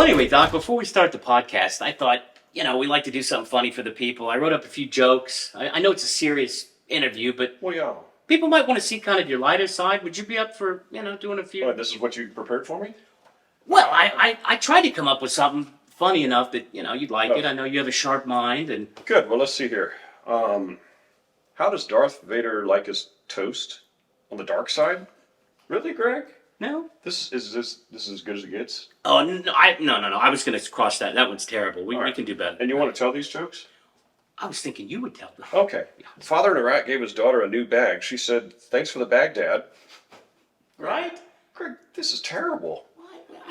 Well, anyway, Doc, before we start the podcast, I thought, we like to do something funny for the people. I wrote up a few jokes. I know it's a serious interview, but Well, yeah. people might want to see kind of your lighter side. Would you be up for, doing a few? Well, this is what you prepared for me? Well, I tried to come up with something funny enough that, you'd like it. I know you have a sharp mind. And Good. Well, let's see here. How does Darth Vader like his toast? On the dark side? Really, Greg? No? This is as good as it gets? Oh, no, I was going to cross that. That one's terrible. We right. can do better. And you want to tell these jokes? I was thinking you would tell them. Okay. Father in Iraq gave his daughter a new bag. She said, "Thanks for the bag, Dad." Right? Greg, this is terrible.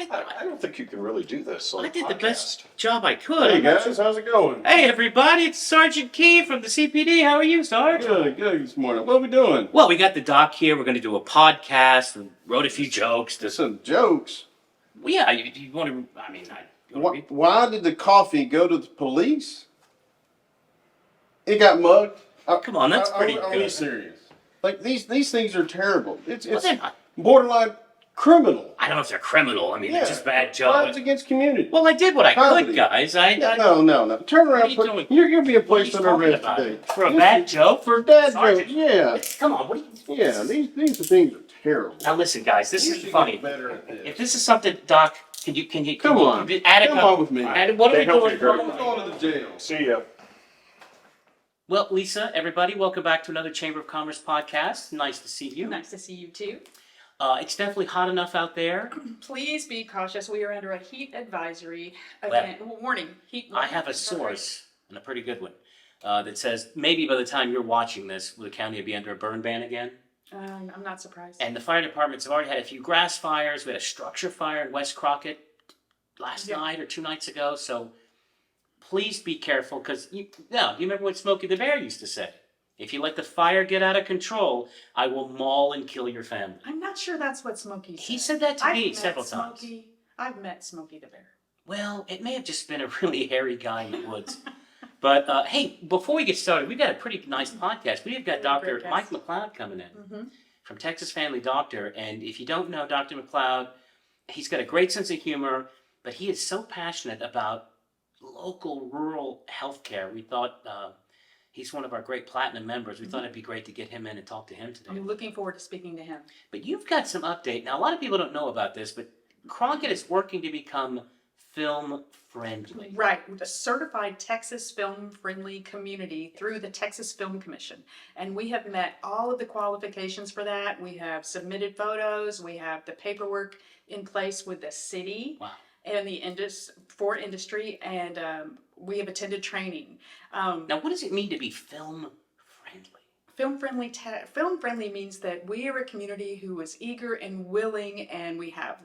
I don't think you can really do this on I did podcast. the best job I could. Hey guys, how's it going? Hey everybody, it's Sergeant Key from the CPD. How are you, Sarge? Good this morning. What are we doing? Well, we got the doc here. We're going to do a podcast. We wrote a few jokes. Some jokes. Well, yeah, you want to? I mean, Why did the coffee go to the police? It got mugged. Come on, that's pretty Are good. you serious? Like these things are terrible. It's they're not. borderline criminal. I don't know if they're criminal. I mean, they're just bad Crimes jokes. against community. Well, I did what I Poverty. could, guys. No. Turn around. What are you doing? You're being placed What are under you arrest talking today. about? For a bad joke? For bad Sergeant. jokes. Yeah. Come on, what are you? Yeah. These things are terrible. Now listen, guys. This You is should funny. get better at this. If this is something, Doc, can you Come on. add a Come couple- on with me. What are we Can't help doing? you, Greg. We're going to the jail. See ya. Well, Lisa, everybody, welcome back to another Chamber of Commerce podcast. Nice to see you. Nice to see you too. It's definitely hot enough out there. Please be cautious. We are under a heat advisory. Warning. Heat. I have a source, and a pretty good one, that says maybe by the time you're watching this, will the county will be under a burn ban again? I'm not surprised. And the fire departments have already had a few grass fires. We had a structure fire in West Crockett last night or 2 nights ago. So please be careful, because you remember what Smokey the Bear used to say? If you let the fire get out of control, I will maul and kill your family. I'm not sure that's what Smokey said. He said that to I've me met several times. I've met Smokey the Bear. Well, it may have just been a really hairy guy in the woods. But, hey, before we get started, we've got a pretty nice podcast. We've got Dr. Great Mike guest. McLeod coming in Mm-hmm. from Texas Family Doctor. And if you don't know Dr. McLeod, he's got a great sense of humor, but he is so passionate about local rural health care. We thought he's one of our great platinum members. We thought it'd be great to get him in and talk to him today. I'm looking forward to speaking to him. But you've got some update. Now, a lot of people don't know about this, but Crockett is working to become film friendly. Right, with a certified Texas film-friendly community through the Texas Film Commission. And we have met all of the qualifications for that. We have submitted photos. We have the paperwork in place with the city. Wow. And the industry, and we have attended training. Now, what does it mean to be film friendly? Film friendly means that we are a community who is eager and willing, and we have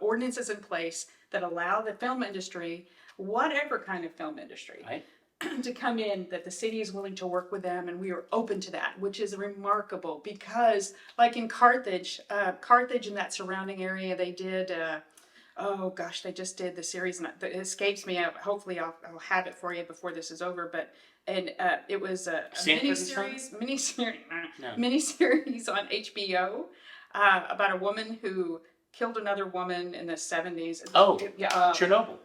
ordinances in place that allow the film industry, whatever kind of film industry, Right? to come in, that the city is willing to work with them, and we are open to that, which is remarkable because, like in Carthage and that surrounding area, they did. They just did the series, and it escapes me. Hopefully, I'll have it for you before this is over. But it was a miniseries on HBO about a woman who killed another woman in the 70s. Oh, Chernobyl.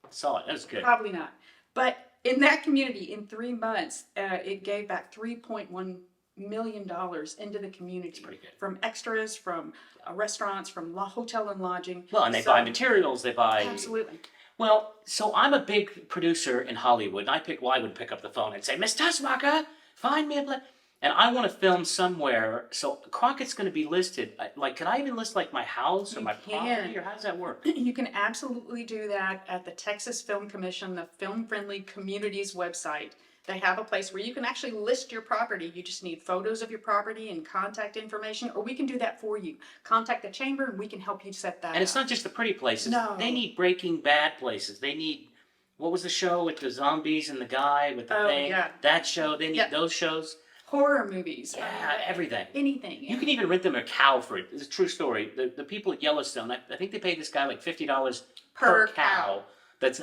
I saw it. That was good. Probably not. But in that community, in 3 months, it gave back $3.1 million into the community. Pretty good. From extras, from restaurants, from hotel and lodging. Well, and they buy materials. They buy. Absolutely. Well, so I'm a big producer in Hollywood, and I would pick up the phone and say, Miss Tussmacher, find me a place. And I want to film somewhere, so Crockett's going to be listed. Like, can I even list, like, my house or my property, or how does that work? You can absolutely do that at the Texas Film Commission, the Film Friendly Communities website. They have a place where you can actually list your property. You just need photos of your property and contact information, or we can do that for you. Contact the chamber and we can help you set that And it's up. not just the pretty places. No. They need Breaking Bad places. They need, what was the show with the zombies and the guy with the thing? Yeah. That show. They need those shows. Horror movies. Yeah, everything. Anything. You can even rent them a cow for it. It's a true story. The people at Yellowstone, I think they paid this guy like $50 per cow. That's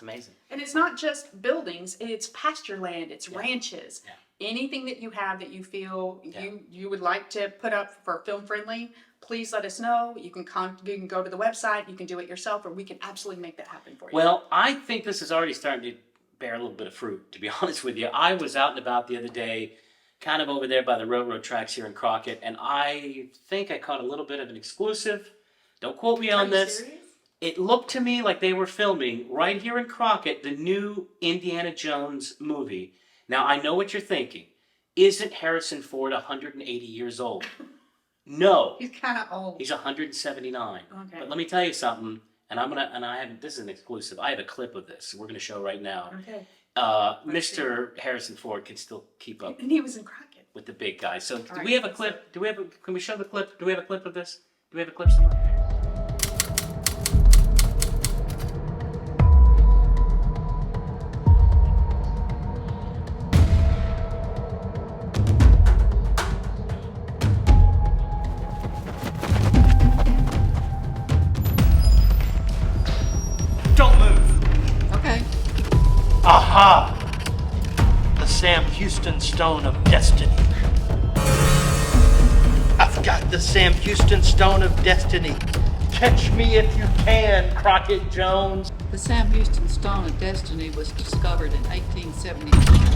amazing. And it's not just buildings, it's pasture land, it's ranches. Yeah. Anything that you have that you feel you would like to put up for film friendly, please let us know. You can you can go to the website, you can do it yourself, or we can absolutely make that happen for you. Well, I think this is already starting to bear a little bit of fruit, to be honest with you. I was out and about the other day, kind of over there by the railroad tracks here in Crockett, and I think I caught a little bit of an exclusive. Don't quote me on this. Serious? It looked to me like they were filming right here in Crockett the new Indiana Jones movie. Now, I know what you're thinking. Isn't Harrison Ford 180 years old? No. He's kind of old. He's 179. Okay. But let me tell you something, this is an exclusive. I have a clip of this we're gonna show right now. Okay. Mr. Harrison Ford can still keep up And he was in Crockett. with the big guys. So do right, we have a let's clip? Can we show the clip? Do we have a clip of this? Do we have a clip somewhere? Don't move. Okay. Aha! The Sam Houston Stone of Destiny. I've got the Sam Houston Stone of Destiny. Catch me if you can, Crockett Jones. The Sam Houston Stone of Destiny was discovered in 1872.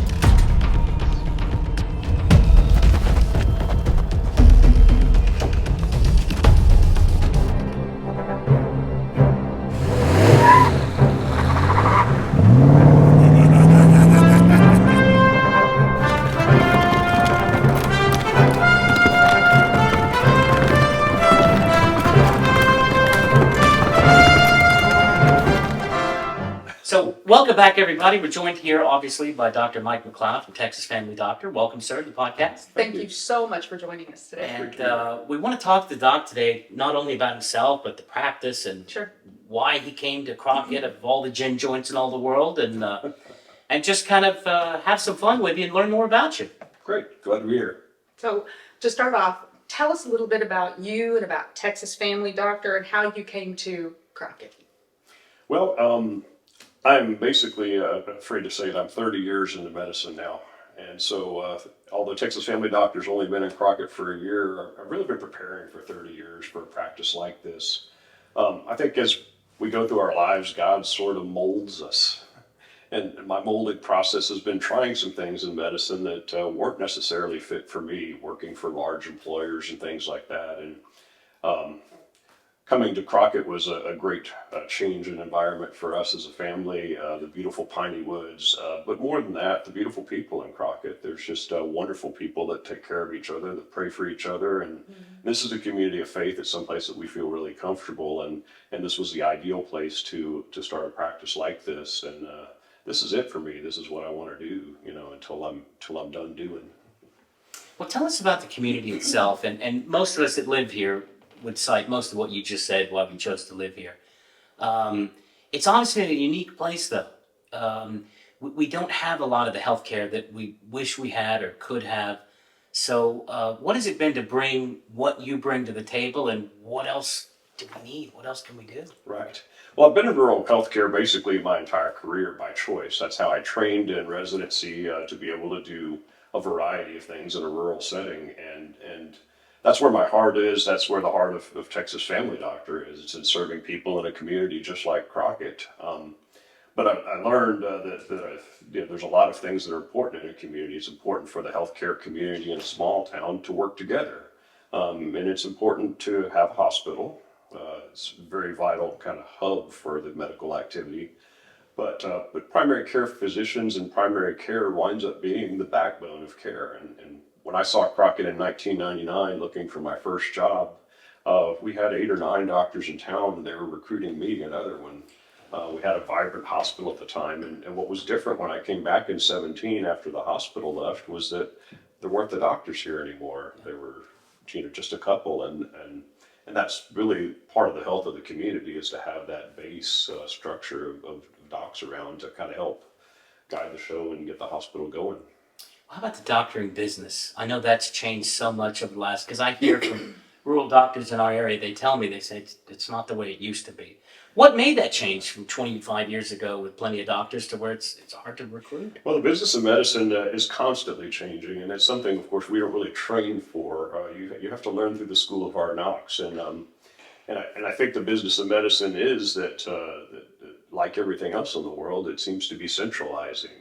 So welcome back, everybody. We're joined here, obviously, by Dr. Mike McLeod from Texas Family Doctor. Welcome, sir, to the podcast. Thank you so much for joining us today. And we want to talk to the doc today, not only about himself, but the practice and Sure. why he came to Crockett of all the gin joints in all the world, and just kind of have some fun with you and learn more about you. Great, glad to be here. So to start off, tell us a little bit about you and about Texas Family Doctor and how you came to Crockett. Well, I'm basically afraid to say that I'm 30 years into medicine now. And so, although Texas Family Doctor's only been in Crockett for a year, I've really been preparing for 30 years for a practice like this. I think as we go through our lives, God sort of molds us. And my molding process has been trying some things in medicine that weren't necessarily fit for me, working for large employers and things like that. And coming to Crockett was a great change in environment for us as a family, the beautiful piney woods, but more than that, the beautiful people in Crockett. There's just wonderful people that take care of each other, that pray for each other, and this is a community of faith. It's someplace that we feel really comfortable, and this was the ideal place to start a practice like this, and this is it for me. This is what I want to do, until I'm done doing. Well, tell us about the community itself, and most of us that live here would cite most of what you just said why we chose to live here. It's honestly a unique place, though. We don't have a lot of the healthcare that we wish we had or could have. So what has it been to bring what you bring to the table, and what else do we need? What else can we do? Right. Well, I've been in rural healthcare basically my entire career by choice. That's how I trained in residency to be able to do a variety of things in a rural setting, and that's where my heart is. That's where the heart of Texas Family Doctor is. It's in serving people in a community just like Crockett. But I learned that there's a lot of things that are important in a community. It's important for the healthcare community in a small town to work together. And it's important to have a hospital. It's a very vital kind of hub for the medical activity. But primary care physicians and primary care winds up being the backbone of care. And when I saw Crockett in 1999 looking for my first job, we had 8 or 9 doctors in town, and they were recruiting me, another one. We had a vibrant hospital at the time, and what was different when I came back in 17 after the hospital left was that there weren't the doctors here anymore. There were just a couple, and that's really part of the health of the community, is to have that base structure of docs around to kind of help guide the show and get the hospital going. How about the doctoring business? I know that's changed so much over the last, because I hear from rural doctors in our area, they say it's not the way it used to be. What made that change from 25 years ago with plenty of doctors to where it's hard to recruit? Well, the business of medicine is constantly changing, and it's something, of course, we don't really train for. You have to learn through the school of hard knocks, and I think the business of medicine is that, like everything else in the world, it seems to be centralizing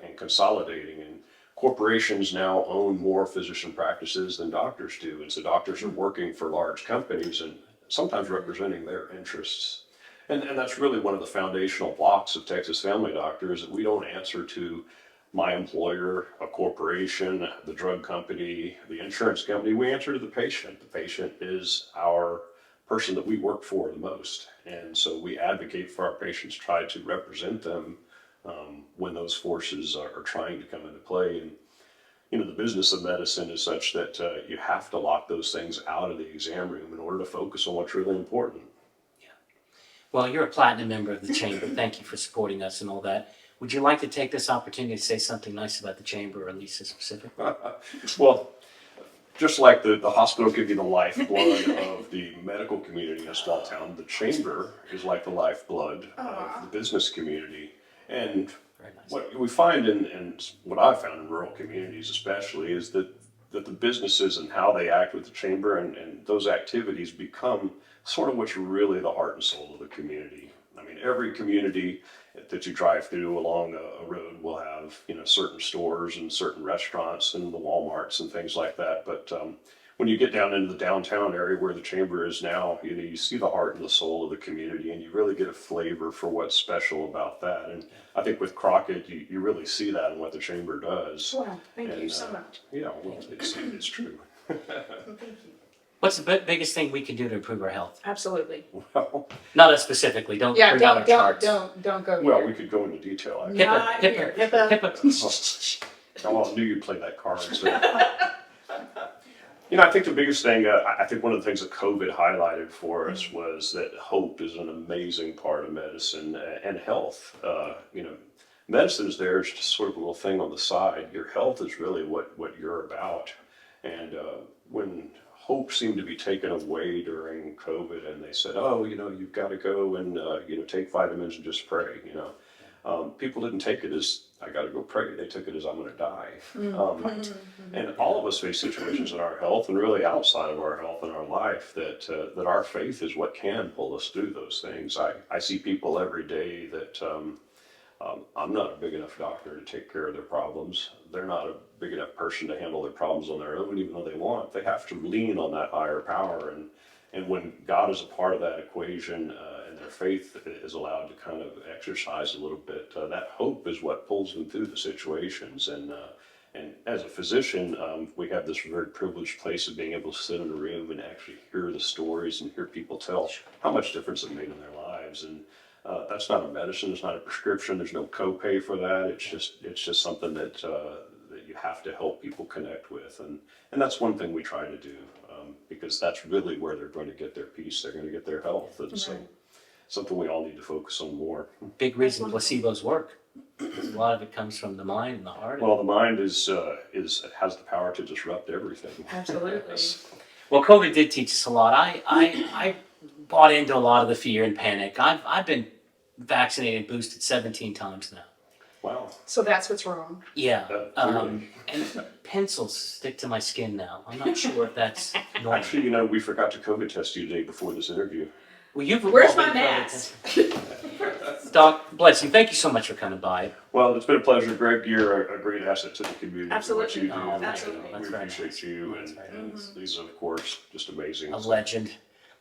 and consolidating. And corporations now own more physician practices than doctors do, and so doctors are working for large companies and sometimes representing their interests. And that's really one of the foundational blocks of Texas Family Doctors, that we don't answer to my employer, a corporation, the drug company, the insurance company. We answer to the patient. The patient is our person that we work for the most. And so we advocate for our patients, try to represent them when those forces are trying to come into play. And, you know, the business of medicine is such that you have to lock those things out of the exam room in order to focus on what's really important. Well, you're a platinum member of the Chamber. Thank you for supporting us and all that. Would you like to take this opportunity to say something nice about the Chamber, or Lisa specific? Well, just like the hospital could be the lifeblood of the medical community in a small town, the Chamber is like the lifeblood of the business community. And Very nice. what we find, and what I've found in rural communities especially, is that the businesses and how they act with the Chamber and those activities become sort of what's really the heart and soul of the community. I mean, every community that you drive through along a road will have, you know, certain stores and certain restaurants and the Walmarts and things like that. But when you get down into the downtown area where the Chamber is now, you know, you see the heart and the soul of the community, and you really get a flavor for what's special about that. And I think with Crockett, you really see that in what the Chamber does. Wow, thank you And, so much. Yeah, well, it's true. Thank you. What's the biggest thing we can do to improve our health? Absolutely. Well, Not us specifically. Don't Yeah, bring out our charts. don't go well, here. we could go into detail. Actually. Not here. HIPAA. Oh, I knew you'd play that card. So. You know, I think the biggest thing, I think one of the things that COVID highlighted for us was that hope is an amazing part of medicine and health. You know, medicine is there, it's just sort of a little thing on the side. Your health is really what you're about. And when hope seemed to be taken away during COVID, and they said, oh, you know, you've got to go and, you know, take vitamins and just pray, you know. People didn't take it as, I got to go pray. They took it as, I'm going to die. And all of us face situations in our health and really outside of our health and our life that our faith is what can pull us through those things. I see people every day that I'm not a big enough doctor to take care of their problems. They're not a big enough person to handle their problems on their own, even though they want. They have to lean on that higher power. And when God is a part of that equation and their faith is allowed to kind of exercise a little bit, that hope is what pulls them through the situations. And as a physician, we have this very privileged place of being able to sit in a room and actually hear the stories and hear people tell how much difference it made in their lives. And that's not a medicine. It's not a prescription. There's no copay for that. It's just something that you have to help people connect with, and that's one thing we try to do because that's really where they're going to get their peace. They're going to get their health, and so something we all need to focus on more. Big reason placebos work. A lot of it comes from the mind and the heart. Well, the mind has the power to disrupt everything. Absolutely. Well, COVID did teach us a lot. I bought into a lot of the fear and panic. I've been vaccinated, boosted 17 times now. Wow. So that's what's wrong. Yeah. Clearly. And pencils stick to my skin now. I'm not sure if that's normal. Actually, you know, we forgot to COVID test you today before this interview. Well, Where's my mask? Doc, bless you. Thank you so much for coming by. Well, it's been a pleasure, Greg. You're a great asset to the community. For Absolutely. what you do. Oh, absolutely. We That's very appreciate nice. you, That's and Lisa, of course, just amazing. A legend.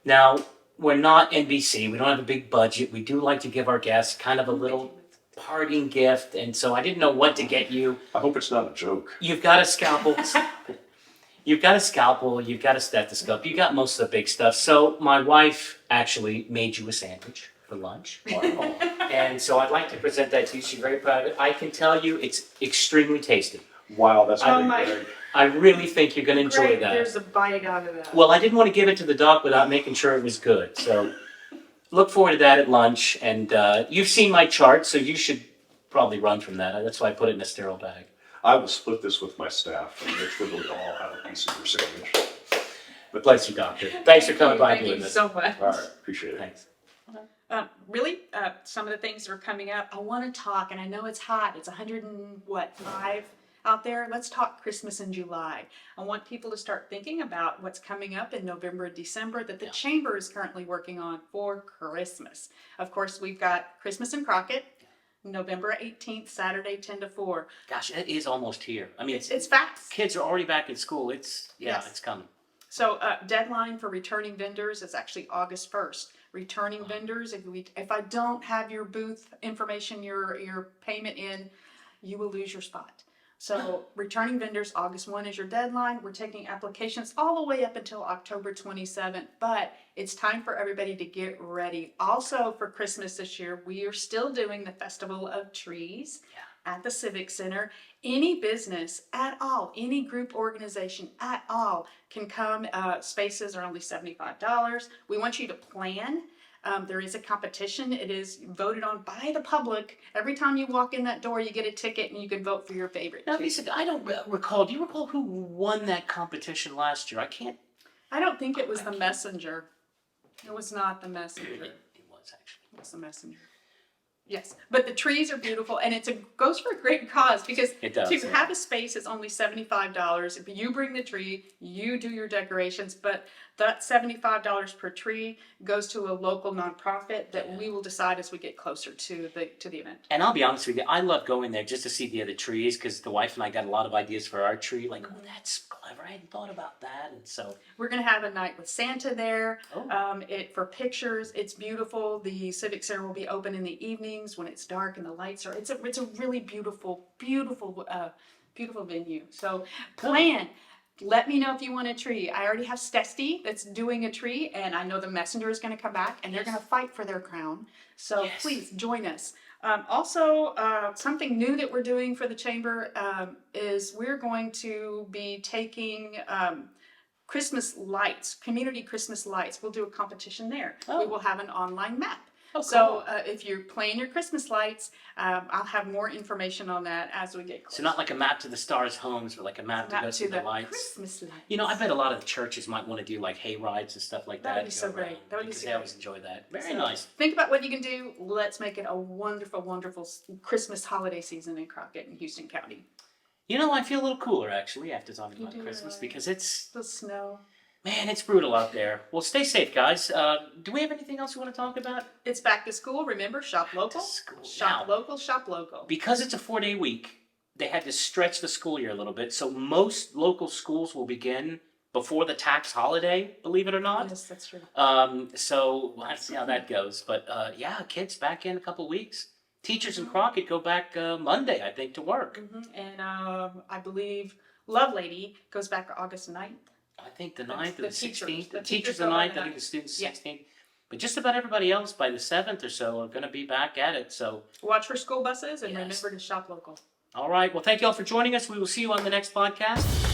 Now, we're not NBC. We don't have a big budget. We do like to give our guests kind of a little parting gift, and so I didn't know what to get you. I hope it's not a joke. You've got a scalpel. You've got a scalpel. You've got a stethoscope. You got most of the big stuff. So my wife actually made you a sandwich for lunch. Wow. And so I'd like to present that to you. She's very proud of it. I can tell you it's extremely tasty. Wow, that's Oh great, my- Greg. I really think you're going to enjoy Great, that. there's a bite out of that. Well, I didn't want to give it to the doc without making sure it was good. So look forward to that at lunch. And you've seen my chart, so you should probably run from that. That's why I put it in a sterile bag. I will split this with my staff and make sure that we all have a piece of your sandwich. But bless you, doctor. Thanks for coming by and Thank doing you this. so much. All right, appreciate it. Thanks. Some of the things that are coming up. I want to talk, and I know it's hot. It's 105 out there. Let's talk Christmas in July. I want people to start thinking about what's coming up in November and December that the Chamber is currently working on for Christmas. Of course, we've got Christmas in Crockett, November 18th, Saturday, 10 to 4. Gosh, it is almost here. I mean, It's fast. kids are already back in school. Yes. It's coming. So deadline for returning vendors is actually August 1st. Returning vendors, if I don't have your booth information, your payment in, you will lose your spot. So returning vendors, August 1 is your deadline. We're taking applications all the way up until October 27th, but it's time for everybody to get ready. Also for Christmas this year, we are still doing the Festival of Trees at the Civic Center. Any business at all, any group organization at all can come. Spaces are only $75. We want you to plan. There is a competition. It is voted on by the public. Every time you walk in that door, you get a ticket and you can vote for your favorite. Now, Lisa, I don't recall. Do you recall who won that competition last year? I don't think it was the messenger. It was not the messenger. It was actually. It was the messenger. Yes, but the trees are beautiful, and goes for a great cause because It does, to yeah. have a space is only $75. If you bring the tree, you do your decorations, but that $75 per tree goes to a local nonprofit that we will decide as we get closer to the event. And I'll be honest with you, I love going there just to see the other trees because the wife and I got a lot of ideas for our tree. Like, oh, that's clever. I hadn't thought about that. And so We're going to have a night with Santa there. Oh. For pictures, it's beautiful. The Civic Center will be open in the evenings when it's dark and the lights are. It's a really beautiful venue. So plan. Let me know if you want a tree. I already have Stesty that's doing a tree, and I know the messenger is going to come back, and they're going to fight for their crown. So please join us. Also, something new that we're doing for the Chamber is we're going to be taking Christmas lights, community Christmas lights. We'll do a competition there. We will have an online map. Oh, So if you're playing your Christmas lights, I'll have more information on that as we get closer. So not like a map to the stars' homes, but like a map to go see the lights. Christmas lights. You know, I bet a lot of the churches might want to do like hay rides and stuff like that. That would be to so go great. around, That would be because so they great. always enjoy that. Very So, nice. Think about what you can do. Let's make it a wonderful, wonderful Christmas holiday season in Crockett and Houston County. You know, I feel a little cooler actually after talking You about do, Christmas right? because it's, The snow. man, it's brutal out there. Well, stay safe, guys. Do we have anything else you want to talk about? It's back to school. Remember, shop local. school. Shop Now- local. Shop local. Because it's a 4-day week, they had to stretch the school year a little bit. So most local schools will begin before the tax holiday, believe it or not. Yes, that's true. So we'll have to see how that goes. But yeah, kids back in a couple weeks. Teachers in Crockett go back Monday, I think, to work. And I believe Lovelady goes back August 9th. I think the 9th or the the teachers. 16th. The The teachers teachers the go by 9th, the I think 9th. the students Yeah. 16th. But just about everybody else by the 7th or so are going to be back at it. So, Watch for school buses and Yes. remember to shop local. all right. Well, thank you all for joining us. We will see you on the next podcast.